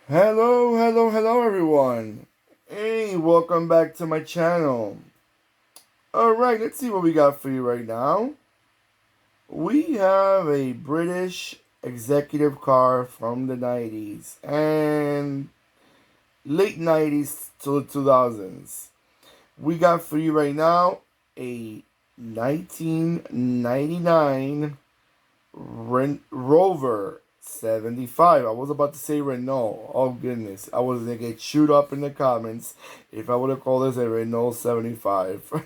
Hello everyone. Hey, welcome back to my channel. Alright, let's see what we got for you right now. We have a British executive car from the 90s and late 90s to the 2000s. We got for you right now a 1999 Rover 75. I was about to say Renault. Oh goodness. I was gonna get chewed up in the comments if I would have called this a Renault 75.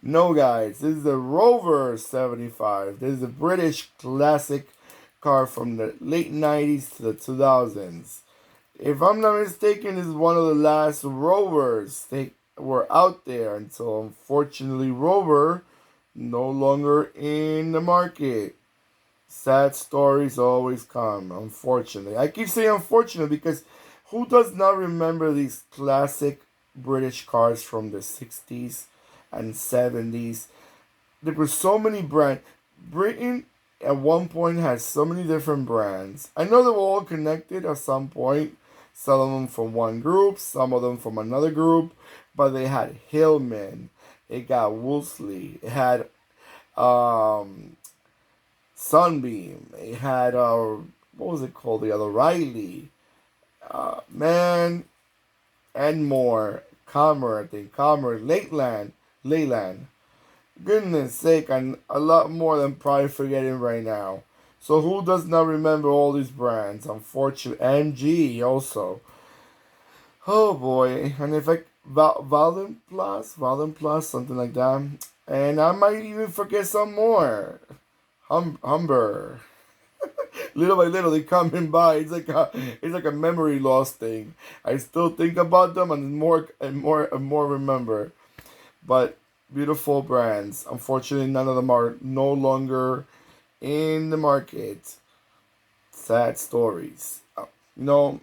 No guys, this is the Rover 75. This is a British classic car from the late 90s to the 2000s. If I'm not mistaken, this is one of the last Rovers they were out there until unfortunately Rover no longer in the market. Sad stories always come, unfortunately. I keep saying unfortunately because who does not remember these classic British cars from the 60s and 70s? There were so many brands. Britain at one point had so many different brands. I know they were all connected at some point. Some of them from one group, some of them from another group. But they had Hillman. It got Wolseley. It had um Sunbeam. It had what was it called? The other Riley. Man, and more. Comer, I think. Comer, Leyland. Goodness sake, and a lot more than probably forgetting right now. So who does not remember all these brands? Unfortunately, MG also. Oh boy, and if I Valen Plus, something like that, and I might even forget some more. Humber. Little by little they coming by. It's like a memory loss thing. I still think about them and more remember. But beautiful brands. Unfortunately, none of them are no longer in the market. Sad stories. You know,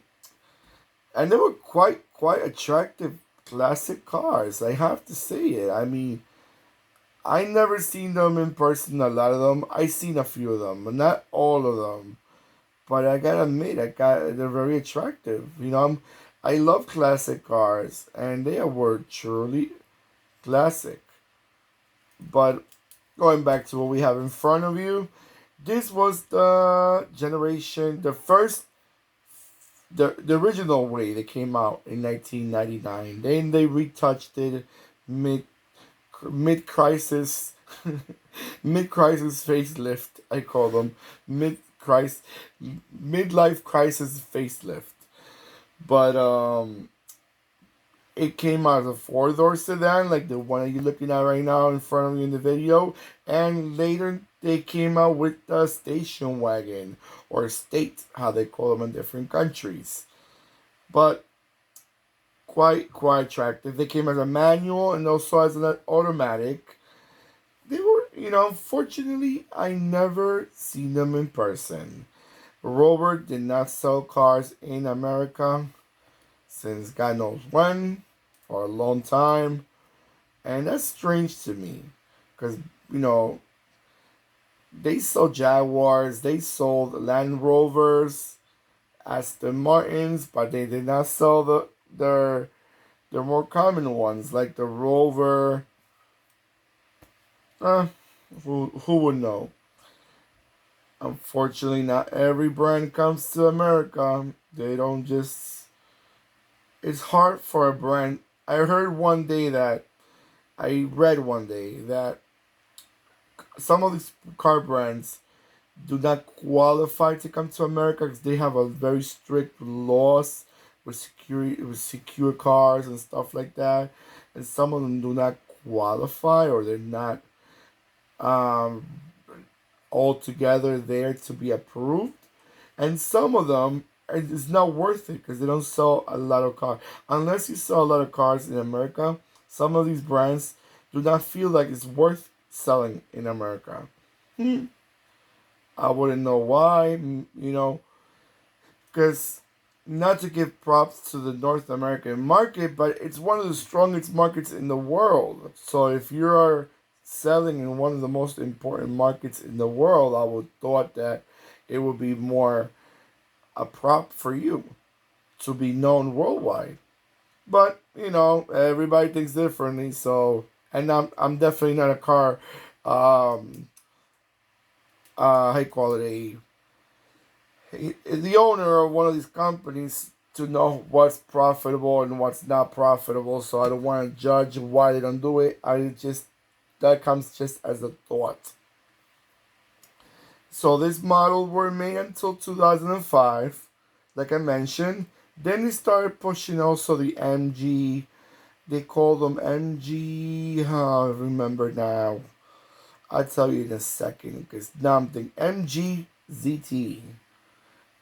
and they were quite attractive classic cars. I have to say it. I mean, I never seen them in person. A lot of them. I seen a few of them, but not all of them. But I gotta admit, they're very attractive. I love classic cars, and they were truly classic. But going back to what we have in front of you, this was the generation, the original way they came out in 1999. Then they retouched it mid mid crisis, mid crisis facelift. I call them mid crisis, midlife crisis facelift. But it came out as a four-door sedan, like the one that you're looking at right now in front of you in the video. And later they came out with the station wagon or state, how they call them in different countries. But quite attractive. They came as a manual and also as an automatic. They were, fortunately, I never seen them in person. Rover did not sell cars in America since God knows when, for a long time. And that's strange to me. Because, you know, they sold Jaguars, they sold Land Rovers, Aston Martins, but they did not sell their more common ones like the Rover. Uh, who would know? Unfortunately, not every brand comes to America. They don't just. It's hard for a brand. I read one day that some of these car brands do not qualify to come to America because they have a very strict laws with secure cars and stuff like that, and some of them do not qualify or they're not um, altogether there to be approved, and some of them it's not worth it because they don't sell a lot of cars. Unless you sell a lot of cars in America, some of these brands do not feel like it's worth selling in America. Hmm. I wouldn't know why, because not to give props to the North American market, but it's one of the strongest markets in the world. So if you are selling in one of the most important markets in the world, I would thought that it would be more a prop for you. to be known worldwide. But you know, everybody thinks differently. So, and I'm definitely not a car, how you call it, the owner of one of these companies to know what's profitable and what's not profitable. So I don't want to judge why they don't do it. I just that comes just as a thought. So this model were made until 2005, like I mentioned. Then they started pushing also the MG. They call them MG. I remember now. I'll tell you in a second because now I'm thinking MG ZT.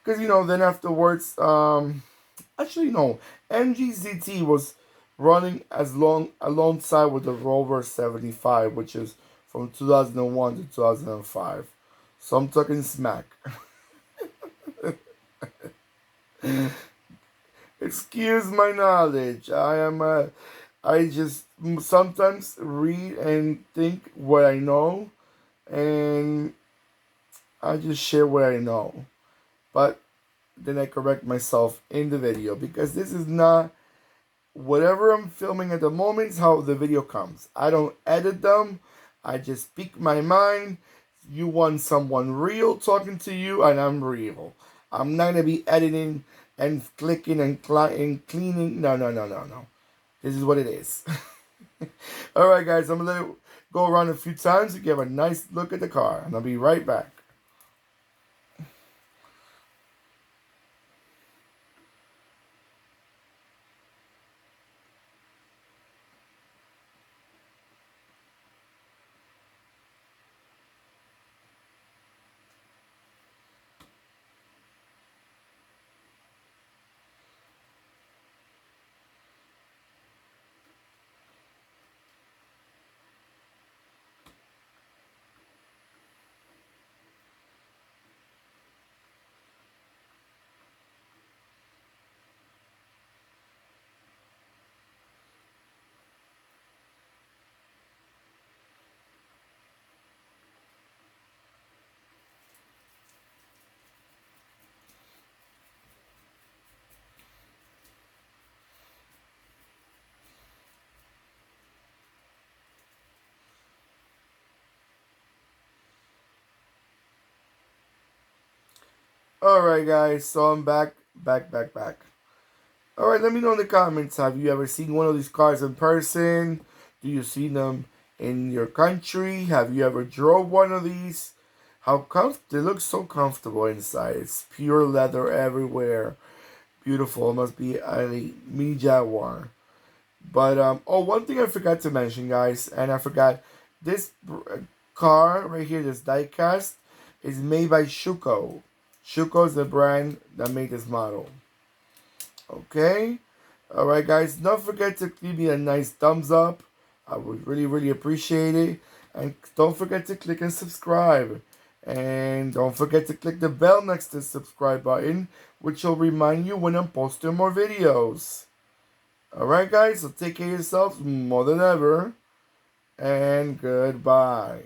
Because you know, then afterwards, actually no, MG ZT was running as long alongside with the Rover 75, which is from 2001 to 2005. So I'm talking smack. Excuse my knowledge. I just sometimes read and think what I know, and I just share what I know. But then I correct myself in the video because this is not whatever I'm filming at the moment is how the video comes. I don't edit them. I just speak my mind. You want someone real talking to you, and I'm real. I'm not gonna be editing and clicking and cleaning. No, no, no, no, no. This is what it is. All right, guys. I'm gonna let it go around a few times to give a nice look at the car, and I'll be right back. All right, guys. So I'm back. All right, let me know in the comments. Have you ever seen one of these cars in person? Do you see them in your country? Have you ever drove one of these? They look so comfortable inside. It's pure leather everywhere. Beautiful. It must be a mini Jaguar. But oh, one thing I forgot to mention, guys, and I forgot this car right here, this Diecast, is made by Schuco. Schuco is the brand that made this model. Okay. All right, guys. Don't forget to give me a nice thumbs up. I would really appreciate it. And don't forget to click and subscribe. And don't forget to click the bell next to the subscribe button, which will remind you when I'm posting more videos. All right, guys. So take care of yourselves more than ever. And goodbye.